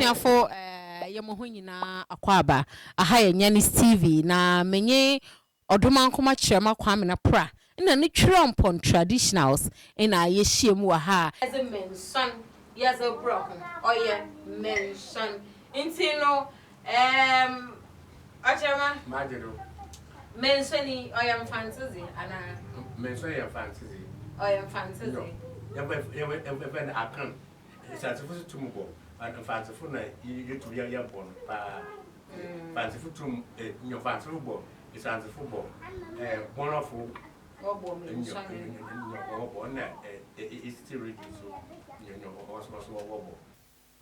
Abusiafo yemoho nyina akwaba aha ye Nyanis TV na menye Odomankoma Kyerema Pra na ne Kwerampong Traditionals ina ye hiemu wa ha as a menson yes a broken oye mention intino Kyerema Majero mensoni oye Mfantse ana menson ya fantasy oye Mfantse ya akan it's supposed to move and Mfantse na you to ya born Mfantse tum your Mfantse football it's anti football one of obo menson it's still ready so you know also wobo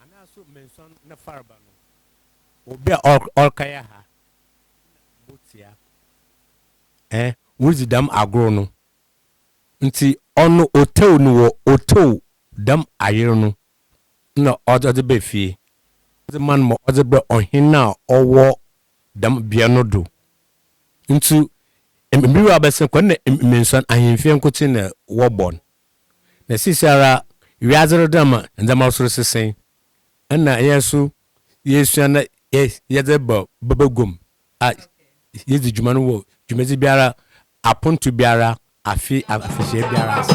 and also mention na farba no obi all kaya ha botia wuzi dam agro no nti ono otew no wo otew dam ayero no na odode be fie the man mo odode be ohina owo dam bia no do nti embiru abesen kwa na menson ahemfie nkote na wobon na sisiara wiazero dam ndama soro sesen na yesu na yeze babagum yezi djuma no wo djumezi biara aponto biara afi biara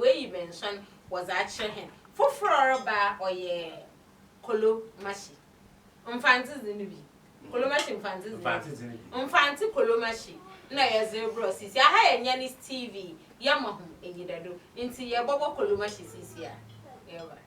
we mention was actually him. For Floraba or ye kolomashie. Mfantse zinibi. Kolomashie Mfantse kolomashie. Na ya zebra sisi. Aha ya nyani TV. Ya mahum enyidado. Inti ya bobo kolomashie sisi ya. Ewa.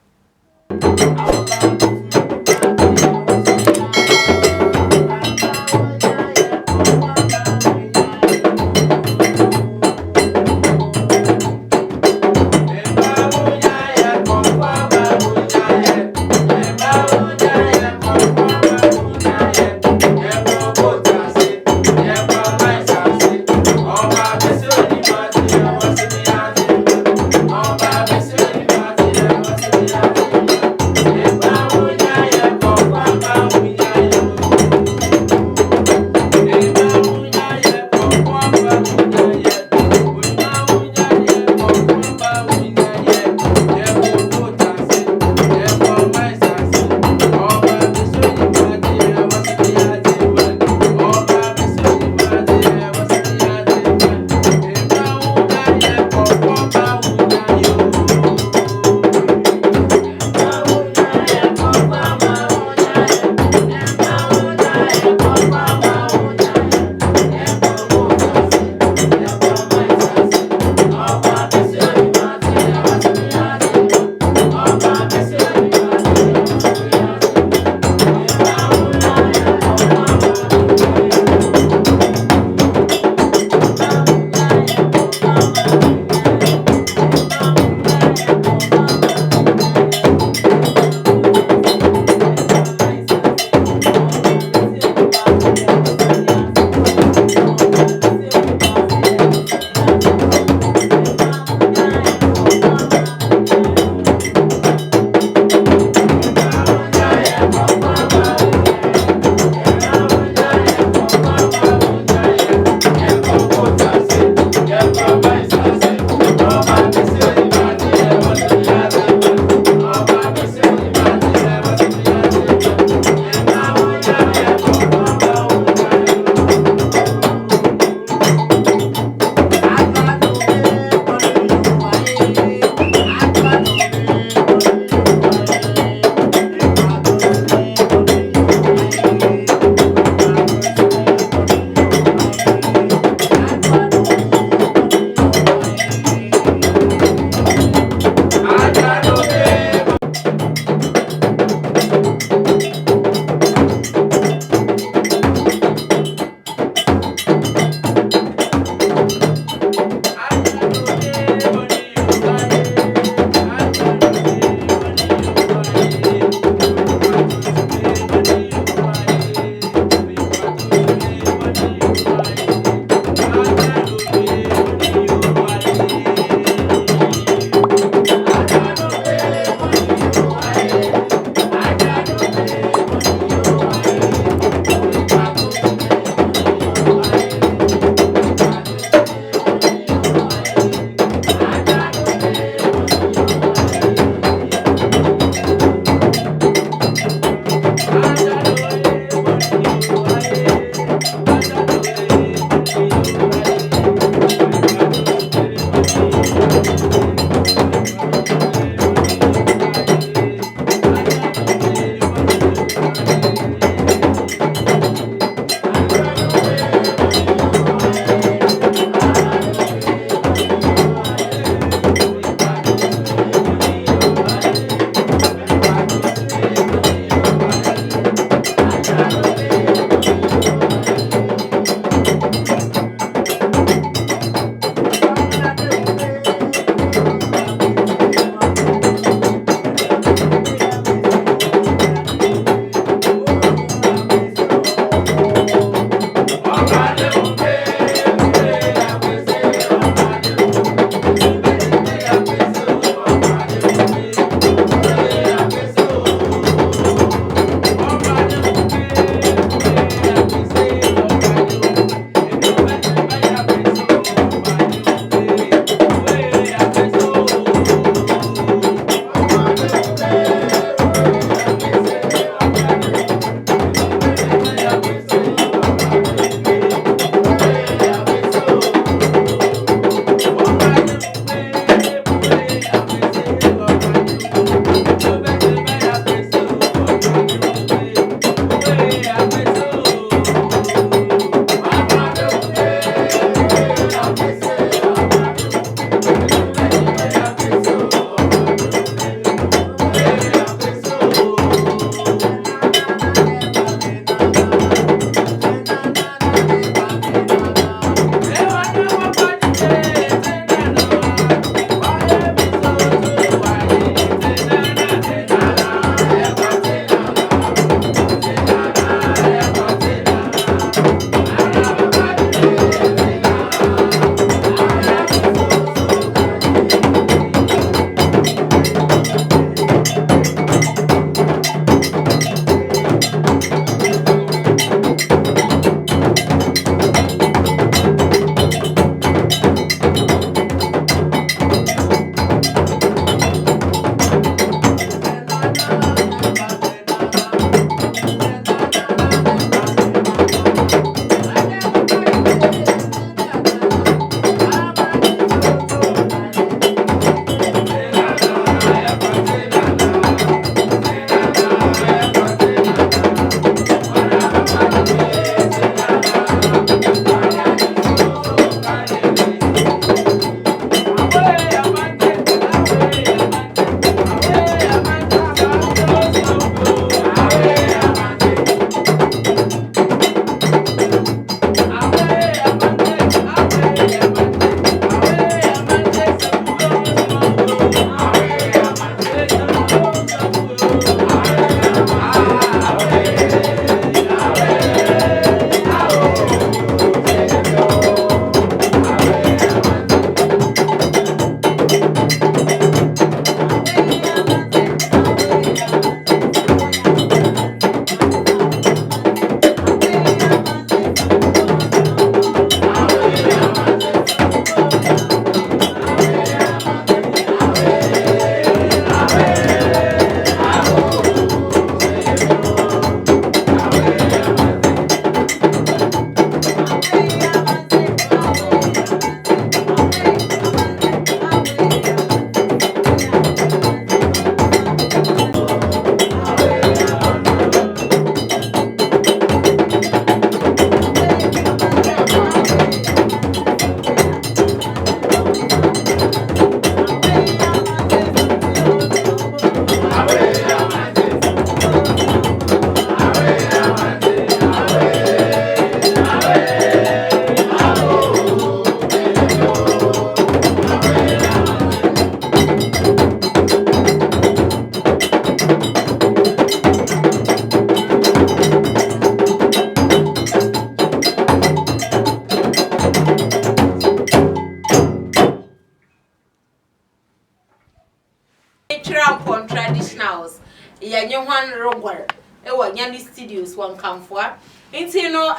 Kwerampong Traditionals. Ya nyehwan rogwar. Ewa nyani studios wan kamfoa. Inti no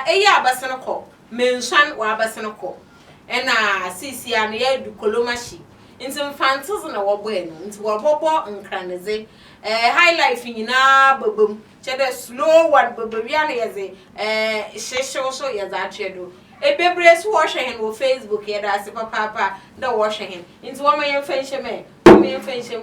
eya abasene ko. Mbensuon wa abasene ko. Ena sisi an ye du kolomashie. Inti Mfantse na wobo eno. Inti wobobo nkraneze. High life nyina babam. Chede slow one babawia na yeze sheshe so yeze atwedo. Bebre so wo hwe hen wo Facebook ye da se papa da wo hwe hen. Inti wo mayen fenhye me. Mfantse Mbensuon.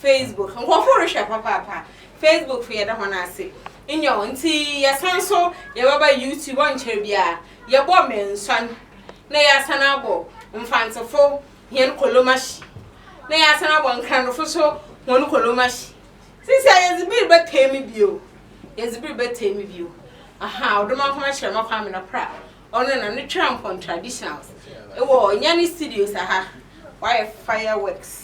Facebook nko for hwe papa Facebook for yeda hona ase inyo nti yasanso ye baba YouTube on chere bia ye bo Mbensuon na yasana bo mfantsefo yen kolomashie na yasana bo nkranofo so won kolomashie sisi ayezibiri betemi bio aha Odomankoma Kyerema Pra ono na ne Kwerampong Traditionals ewo nyani studios aha why fireworks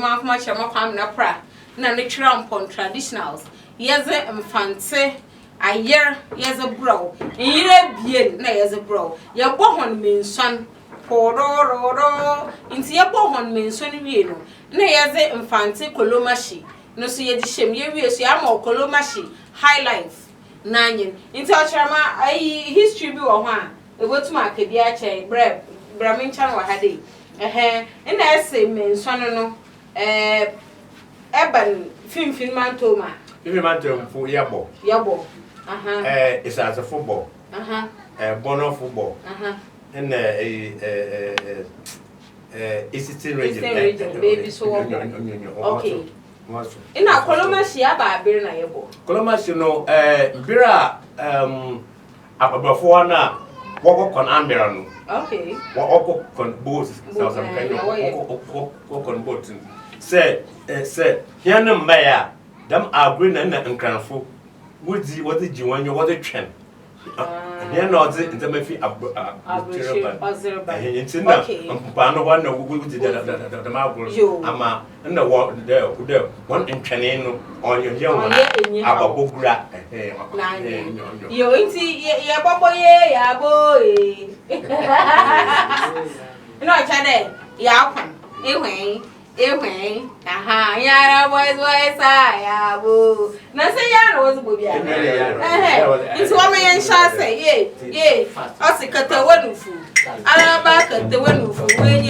Odomankoma Kyerema Pra na ne Kwerampong Traditionals yeze Mfantse ayer yeze bro nyire bien na yeze bro ye bohon Mbensuon pororo inti ye bohon Mbensuon wie no na yeze Mfantse kolomashie no so ye di shem ye wie so ya ma kolomashie high life nanyin inti ochirama ai history bi wo ho a ebotum akedi a che bra menchan wa hade ina ese Mbensuon no eban fin mantoma If man to yabo. It's as a football. Bono football. And it's region. Baby so okay. In a kolomashie aba bir na yebo. Kolomashie no bira abafo na wo kon ambira no. Okay. Wo kon boat some kind of kon boat. Say here no maya them are green and cranful. Would you what did you want? You what a trend? Here not in the Mephi Pano one we did the marble. Ama and the water there, one in Caneno on your young Ababogra. You ain't see ya boy. No, Chade, ya. Aha, yara boys, ayabu. Na say yara was bobia. It's one man shall say, yea, Osikata wanufu. Arabaka the wanufu, when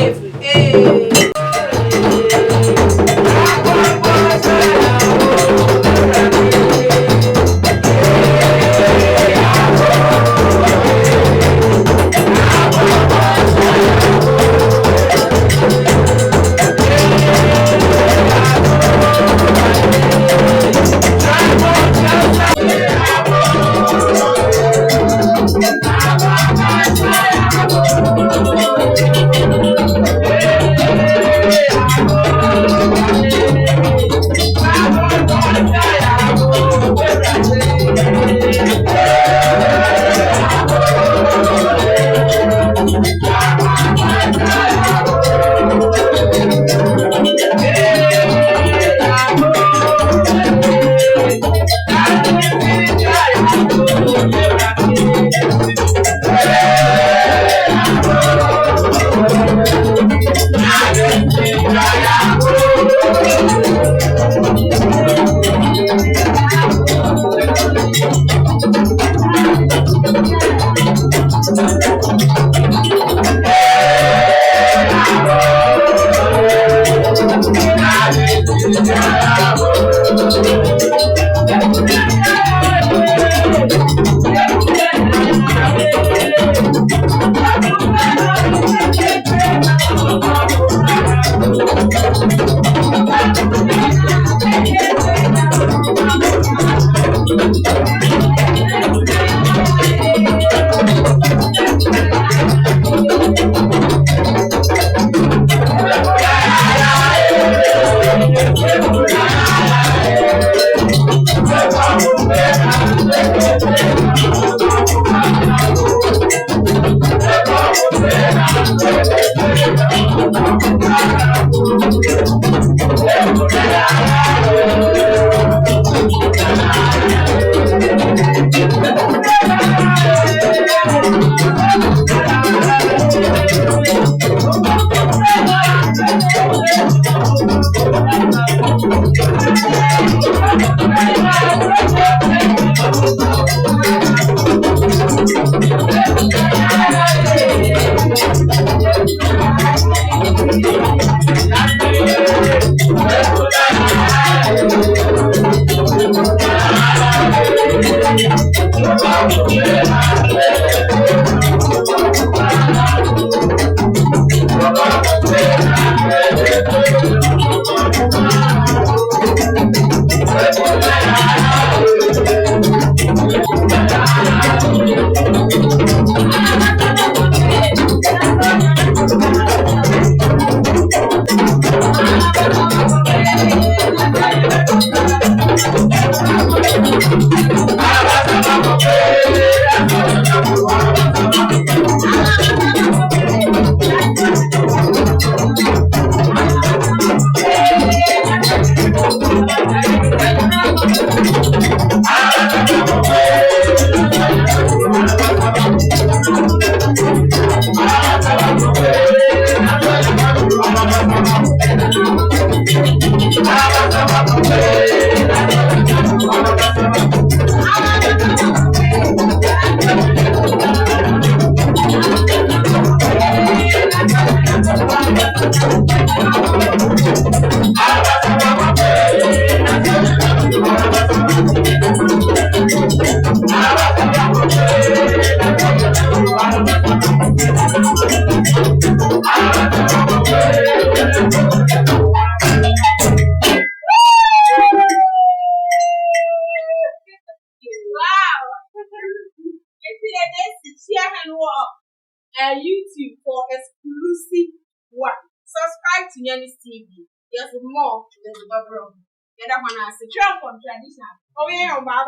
one. Subscribe to Nyanis TV. There's more to the program. Get up on us. Kwerampong Traditionals. Oh yeah, bye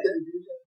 bye.